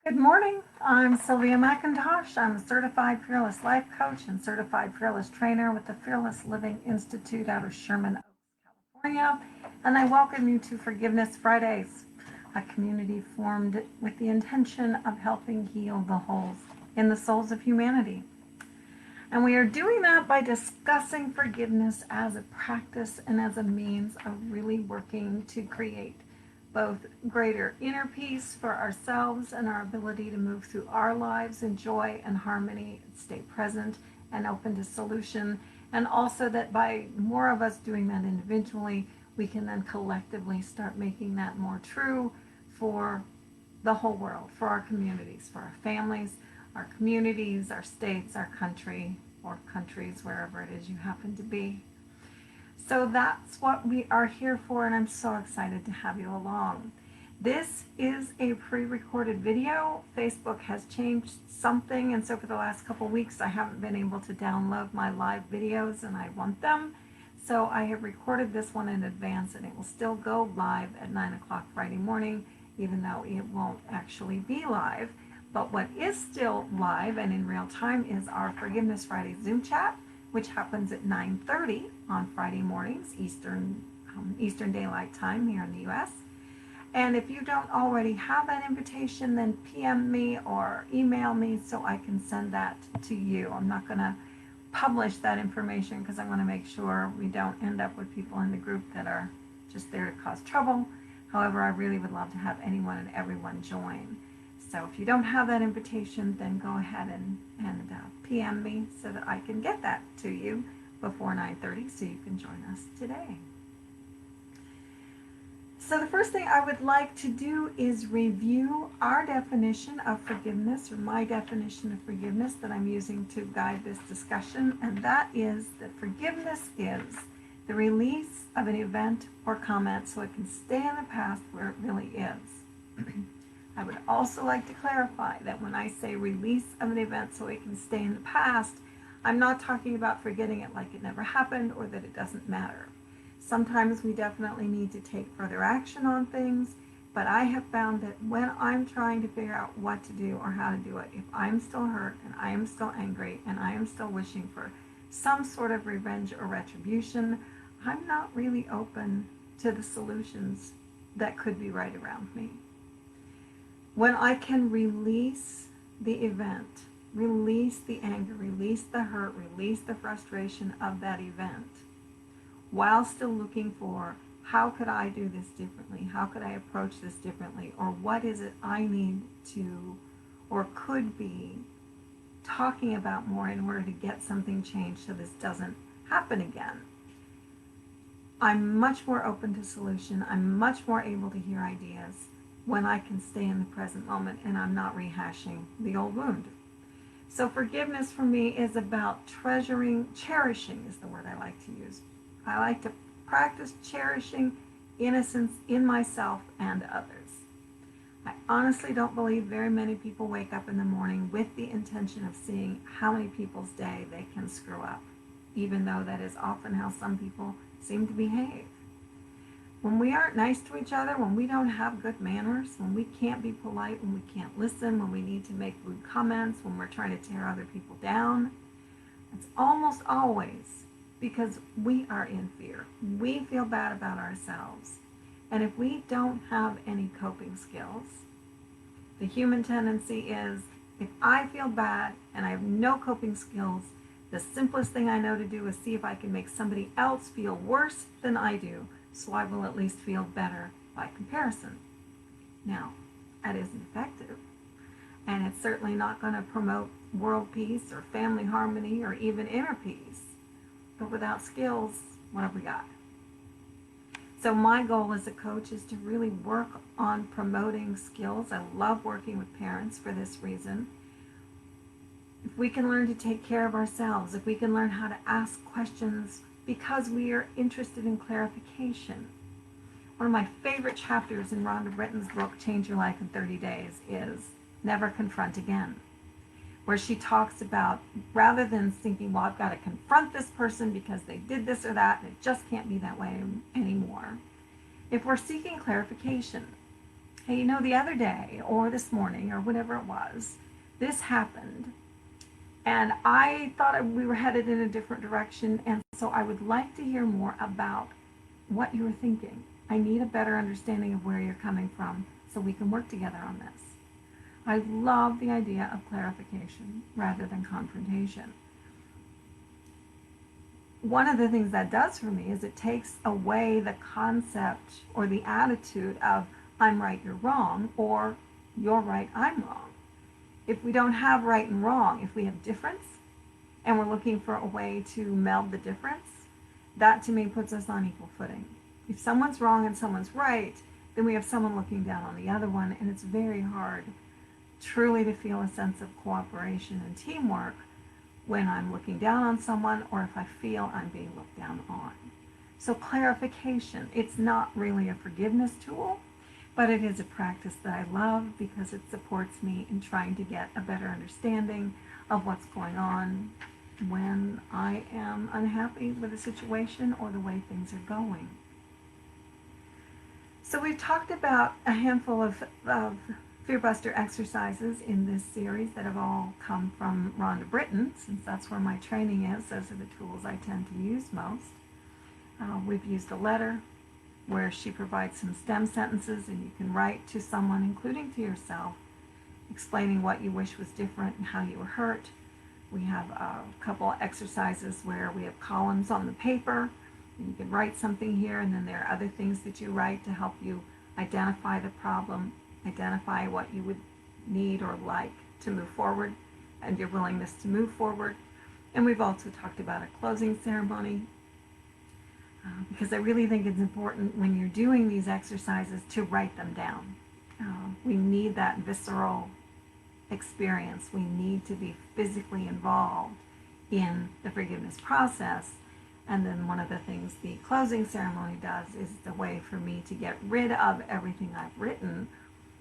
Good morning. I'm Sylvia McIntosh. I'm a certified fearless life coach and certified fearless trainer with the Fearless Living Institute out of Sherman Oaks, California. And I welcome you to Forgiveness Fridays, a community formed with the intention of helping heal the holes in the souls of humanity. And we are doing that by discussing forgiveness as a practice and as a means of really working to create both greater inner peace for ourselves and our ability to move through our lives in joy and harmony, stay present and open to solution. And also that by more of us doing that individually, we can then collectively start making that more true for the whole world, for our communities, for our families, our communities, our states, our country, or countries, wherever it is you happen to be. So that's what we are here for, and I'm so excited to have you along. This is a pre-recorded video. Facebook has changed something, and so for the last couple weeks I haven't been able to download my live videos, and I want them. So I have recorded this one in advance, and it will still go live at 9 o'clock Friday morning, even though it won't actually be live. But what is still live and in real time is our Forgiveness Friday Zoom chat, which happens at 9:30 on Friday mornings, Eastern Daylight Time here in the U.S. And if you don't already have that invitation, then PM me or email me so I can send that to you. I'm not going to publish that information because I want to make sure we don't end up with people in the group that are just there to cause trouble. However, I really would love to have anyone and everyone join. So if you don't have that invitation, then go ahead and PM me so that I can get that to you before 9:30 so you can join us today. So the first thing I would like to do is review our definition of forgiveness, or my definition of forgiveness that I'm using to guide this discussion, and that is that forgiveness is the release of an event or comment so it can stay in the past where it really is. I would also like to clarify that when I say release of an event so it can stay in the past, I'm not talking about forgetting it like it never happened or that it doesn't matter. Sometimes we definitely need to take further action on things, but I have found that when I'm trying to figure out what to do or how to do it, if I'm still hurt and I am still angry and I am still wishing for some sort of revenge or retribution, I'm not really open to the solutions that could be right around me. When I can release the event, release the anger, release the hurt, release the frustration of that event, while still looking for how could I do this differently? How could I approach this differently? Or what is it I need to or could be talking about more in order to get something changed so this doesn't happen again? I'm much more open to solution. I'm much more able to hear ideas when I can stay in the present moment and I'm not rehashing the old wound. So forgiveness for me is about cherishing is the word I like to use. I like to practice cherishing innocence in myself and others. I honestly don't believe very many people wake up in the morning with the intention of seeing how many people's day they can screw up, even though that is often how some people seem to behave. When we aren't nice to each other, when we don't have good manners, when we can't be polite, when we can't listen, when we need to make rude comments, when we're trying to tear other people down, it's almost always because we are in fear. We feel bad about ourselves. And if we don't have any coping skills, the human tendency is, if I feel bad and I have no coping skills, the simplest thing I know to do is see if I can make somebody else feel worse than I do, so I will at least feel better by comparison. Now, that isn't effective, and it's certainly not going to promote world peace or family harmony or even inner peace. But without skills, what have we got? So my goal as a coach is to really work on promoting skills. I love working with parents for this reason. If we can learn to take care of ourselves, if we can learn how to ask questions because we are interested in clarification. One of my favorite chapters in Rhonda Britton's book, Change Your Life in 30 Days, is Never Confront Again, where she talks about, rather than thinking, well, I've got to confront this person because they did this or that, and it just can't be that way anymore. If we're seeking clarification, hey, you know, the other day or this morning or whatever it was, this happened. And I thought we were headed in a different direction. And so I would like to hear more about what you were thinking. I need a better understanding of where you're coming from so we can work together on this. I love the idea of clarification rather than confrontation. One of the things that does for me is it takes away the concept or the attitude of I'm right, you're wrong, or you're right, I'm wrong. If we don't have right and wrong, if we have difference and we're looking for a way to meld the difference, that to me puts us on equal footing. If someone's wrong and someone's right, then we have someone looking down on the other one, and it's very hard truly to feel a sense of cooperation and teamwork when I'm looking down on someone or if I feel I'm being looked down on. So clarification, it's not really a forgiveness tool, but it is a practice that I love because it supports me in trying to get a better understanding of what's going on when I am unhappy with a situation or the way things are going. So we've talked about a handful of Fear Buster exercises in this series that have all come from Rhonda Britton, since that's where my training is. Those are the tools I tend to use most. We've used a letter where she provides some stem sentences and you can write to someone, including to yourself, explaining what you wish was different and how you were hurt. We have a couple exercises where we have columns on the paper and you can write something here, and then there are other things that you write to help you identify the problem, identify what you would need or like to move forward and your willingness to move forward. And we've also talked about a closing ceremony because I really think it's important when you're doing these exercises to write them down. We need that visceral experience. We need to be physically involved in the forgiveness process. And then one of the things the closing ceremony does is the way for me to get rid of everything I've written,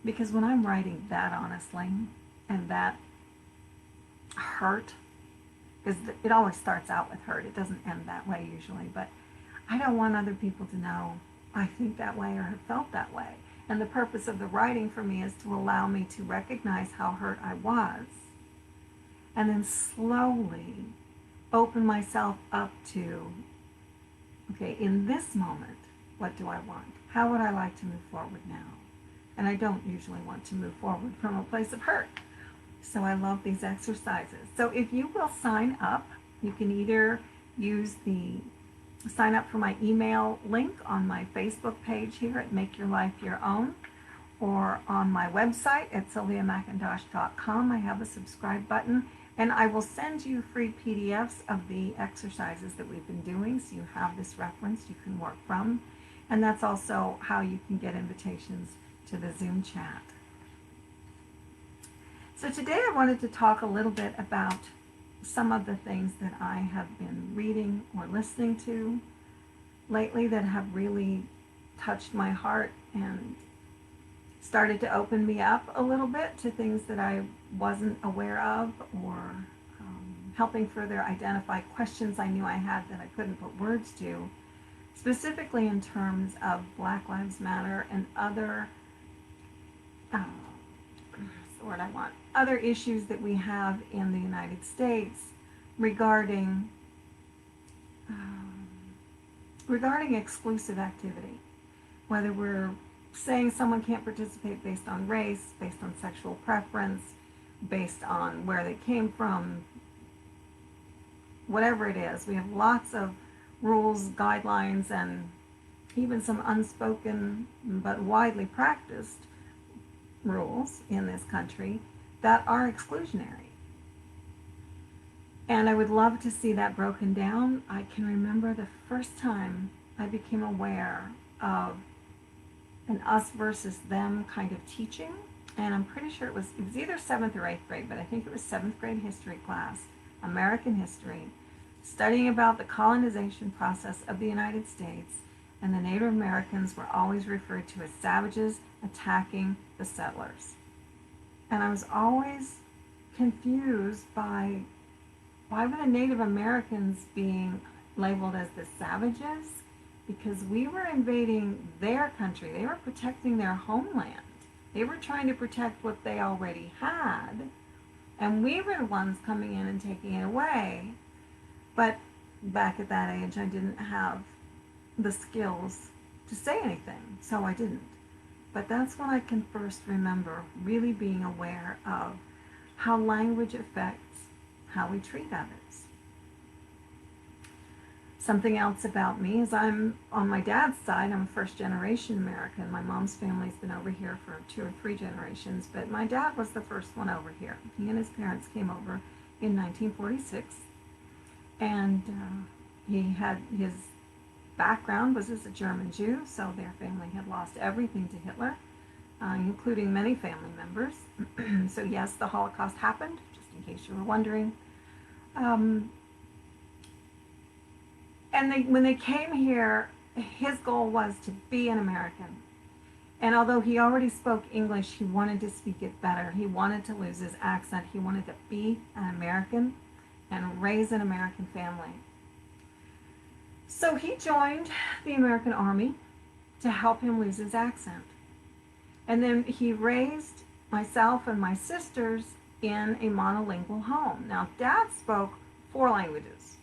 because when I'm writing that honestly and that hurt, because it always starts out with hurt, it doesn't end that way usually, but I don't want other people to know I think that way or have felt that way. And the purpose of the writing for me is to allow me to recognize how hurt I was and then slowly open myself up to, okay, in this moment, what do I want? How would I like to move forward now? And I don't usually want to move forward from a place of hurt. So I love these exercises. So if you will sign up, you can either use the sign up for my email link on my Facebook page here at Make Your Life Your Own, or on my website at sylviamcintosh.com. I have a subscribe button, and I will send you free PDFs of the exercises that we've been doing, so you have this reference you can work from. And that's also how you can get invitations to the Zoom chat. So today I wanted to talk a little bit about some of the things that I have been reading or listening to lately that have really touched my heart and started to open me up a little bit to things that I wasn't aware of, or helping further identify questions I knew I had that I couldn't put words to, specifically in terms of Black Lives Matter and other other issues that we have in the United States regarding exclusive activity, whether we're saying someone can't participate based on race, based on sexual preference, based on where they came from, whatever it is. We have lots of rules, guidelines, and even some unspoken but widely practiced rules in this country that are exclusionary. And I would love to see that broken down. I can remember the first time I became aware of an us versus them kind of teaching, and I'm pretty sure it was either 7th or 8th grade, but I think it was 7th grade history class, American history, studying about the colonization process of the United States, and the Native Americans were always referred to as savages attacking the settlers. And I was always confused by why were the Native Americans being labeled as the savages? Because we were invading their country. They were protecting their homeland. They were trying to protect what they already had, and we were the ones coming in and taking it away. But back at that age, I didn't have the skills to say anything, so I didn't. But that's when I can first remember really being aware of how language affects how we treat others. Something else about me is I'm on my dad's side, I'm a first generation American. My mom's family's been over here for 2 or 3 generations, but my dad was the first one over here. He and his parents came over in 1946, and he had his background was as a German Jew, so their family had lost everything to Hitler, including many family members. So yes, the Holocaust happened, just in case you were wondering. And when they came here, his goal was to be an American. And although he already spoke English, he wanted to speak it better. He wanted to lose his accent. He wanted to be an American and raise an American family. So he joined the American Army to help him lose his accent. And then he raised myself and my sisters in a monolingual home. Now, Dad spoke 4 languages.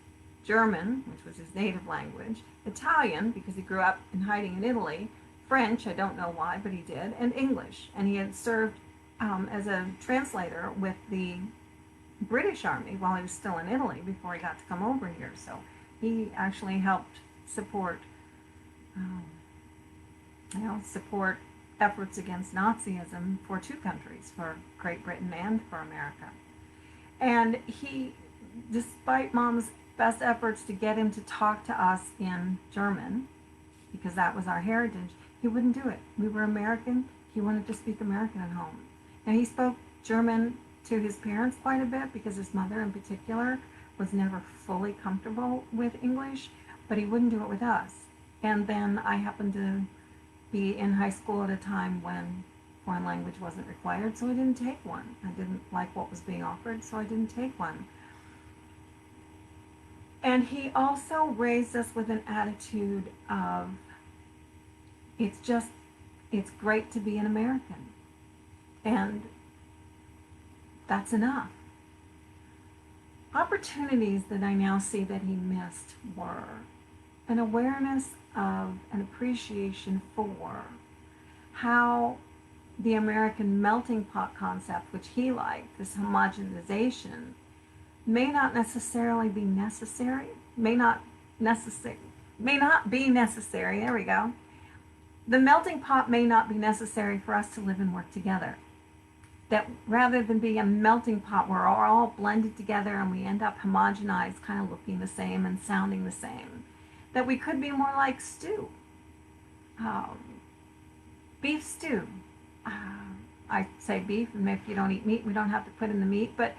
German, which was his native language, Italian, because he grew up in hiding in Italy, French, I don't know why, but he did, and English. And he had served as a translator with the British Army while he was still in Italy before he got to come over here. So he actually helped support, support efforts against Nazism for 2 countries, for Great Britain and for America. And he, despite Mom's best efforts to get him to talk to us in German, because that was our heritage, he wouldn't do it. We were American. He wanted to speak American at home. And he spoke German to his parents quite a bit, because his mother in particular was never fully comfortable with English, but he wouldn't do it with us. And then I happened to be in high school at a time when foreign language wasn't required, so I didn't take one. I didn't like what was being offered, so I didn't take one. And he also raised us with an attitude of, it's great to be an American. And that's enough. Opportunities that I now see that he missed were an awareness of, an appreciation for how the American melting pot concept, which he liked, this homogenization, may not necessarily be necessary, may not be necessary, there we go. The melting pot may not be necessary for us to live and work together. That rather than being a melting pot where we're all blended together and we end up homogenized, kind of looking the same and sounding the same, that we could be more like stew. Beef stew. I say beef, and if you don't eat meat, we don't have to put in the meat, but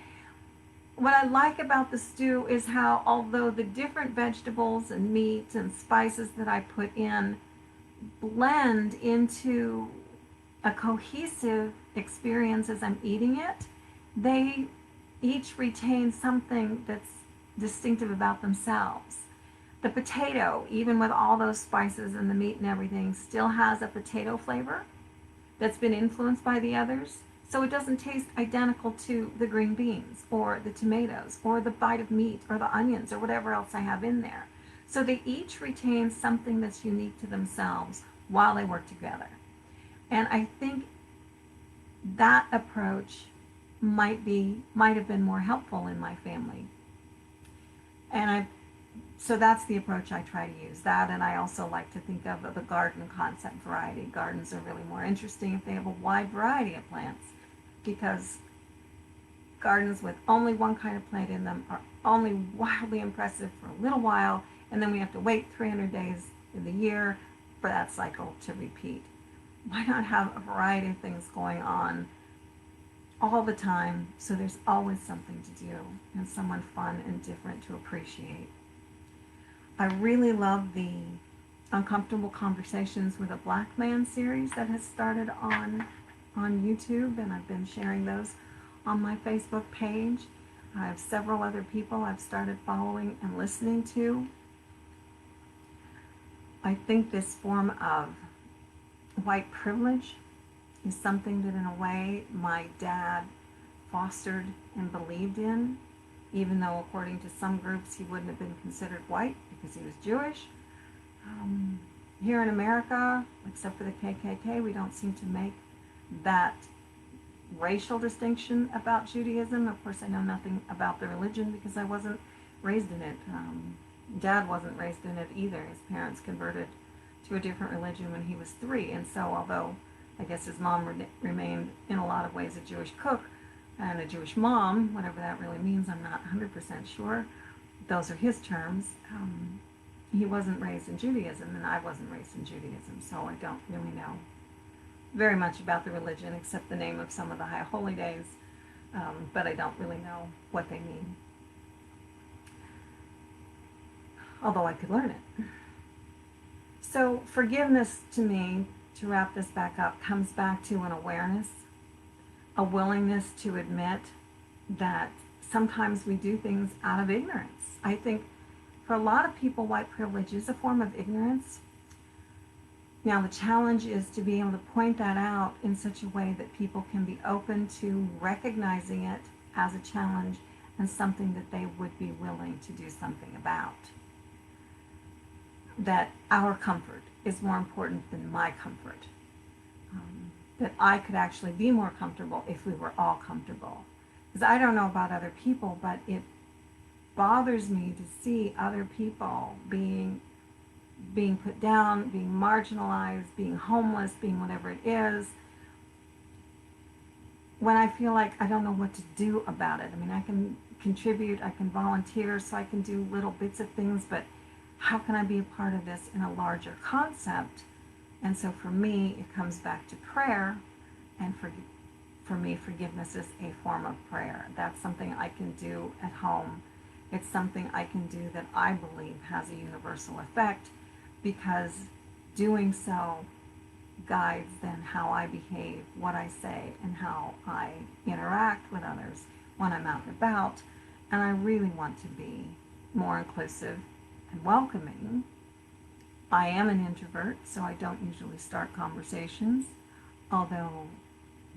what I like about the stew is how, although the different vegetables and meats and spices that I put in blend into a cohesive experience as I'm eating it, they each retain something that's distinctive about themselves. The potato, even with all those spices and the meat and everything, still has a potato flavor that's been influenced by the others. So it doesn't taste identical to the green beans or the tomatoes or the bite of meat or the onions or whatever else I have in there. So they each retain something that's unique to themselves while they work together. And I think that approach might have been more helpful in my family. And so that's the approach I try to use. That, and I also like to think of the garden concept variety. Gardens are really more interesting if they have a wide variety of plants, because gardens with only one kind of plant in them are only wildly impressive for a little while, and then we have to wait 300 days in the year for that cycle to repeat. Why not have a variety of things going on all the time, so there's always something to do and someone fun and different to appreciate? I really love the Uncomfortable Conversations with a Black Man series that has started on YouTube, and I've been sharing those on my Facebook page. I have several other people I've started following and listening to. I think this form of white privilege is something that in a way my dad fostered and believed in, even though according to some groups he wouldn't have been considered white because he was Jewish. Here in America, except for the KKK, we don't seem to make that racial distinction about Judaism. Of course, I know nothing about the religion because I wasn't raised in it. Dad wasn't raised in it either. His parents converted to a different religion when he was 3. And so although I guess his mom remained in a lot of ways a Jewish cook and a Jewish mom, whatever that really means, I'm not 100% sure. Those are his terms. He wasn't raised in Judaism, and I wasn't raised in Judaism, so I don't really know very much about the religion except the name of some of the high holy days, but I don't really know what they mean, although I could learn it. So forgiveness to me, to wrap this back up, comes back to an awareness, a willingness to admit that sometimes we do things out of ignorance. I think for a lot of people, white privilege is a form of ignorance. Now, the challenge is to be able to point that out in such a way that people can be open to recognizing it as a challenge and something that they would be willing to do something about. That our comfort is more important than my comfort. That I could actually be more comfortable if we were all comfortable. Because I don't know about other people, but it bothers me to see other people being put down, being marginalized, being homeless, being whatever it is, when I feel like I don't know what to do about it. I mean, I can contribute, I can volunteer, so I can do little bits of things, but how can I be a part of this in a larger concept? And so for me, it comes back to prayer, and for me, forgiveness is a form of prayer. That's something I can do at home. It's something I can do that I believe has a universal effect, because doing so guides then how I behave, what I say, and how I interact with others when I'm out and about. And I really want to be more inclusive and welcoming. I am an introvert, so I don't usually start conversations, although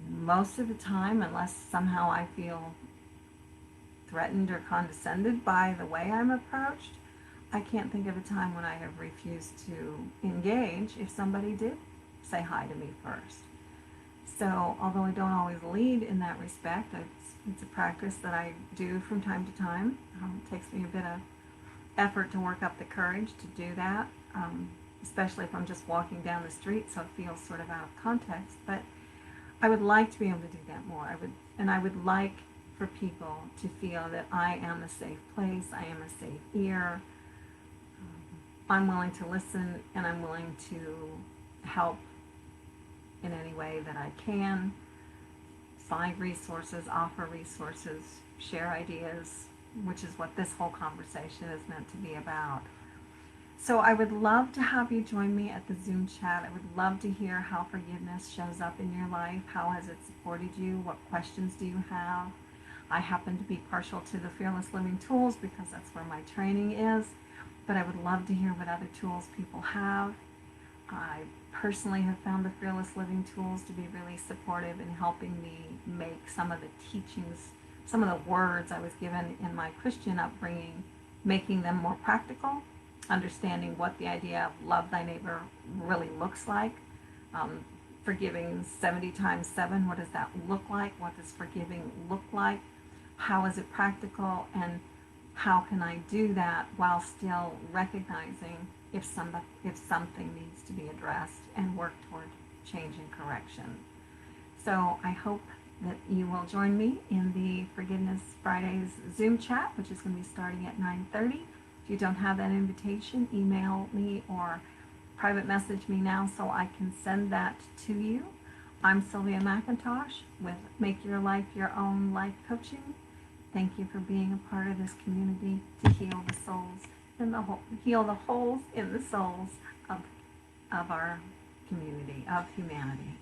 most of the time, unless somehow I feel threatened or condescended by the way I'm approached, I can't think of a time when I have refused to engage if somebody did say hi to me first. So although I don't always lead in that respect, it's a practice that I do from time to time. It takes me a bit of effort to work up the courage to do that, especially if I'm just walking down the street, so it feels sort of out of context. But I would like to be able to do that more. I would like for people to feel that I am a safe place, I am a safe ear. I'm willing to listen, and I'm willing to help in any way that I can, find resources, offer resources, share ideas, which is what this whole conversation is meant to be about. So I would love to have you join me at the Zoom chat. I would love to hear how forgiveness shows up in your life. How has it supported you? What questions do you have? I happen to be partial to the Fearless Living tools because that's where my training is, but I would love to hear what other tools people have. I personally have found the Fearless Living tools to be really supportive in helping me make some of the teachings, some of the words I was given in my Christian upbringing, making them more practical, understanding what the idea of love thy neighbor really looks like. Forgiving 70 times 7, what does that look like? What does forgiving look like? How is it practical? And how can I do that while still recognizing if something needs to be addressed and work toward change and correction? So I hope that you will join me in the Forgiveness Fridays Zoom chat, which is going to be starting at 9:30. If you don't have that invitation, email me or private message me now so I can send that to you. I'm Sylvia McIntosh with Make Your Life Your Own Life Coaching. Thank you for being a part of this community to heal the souls and heal the holes in the souls of our community, of humanity.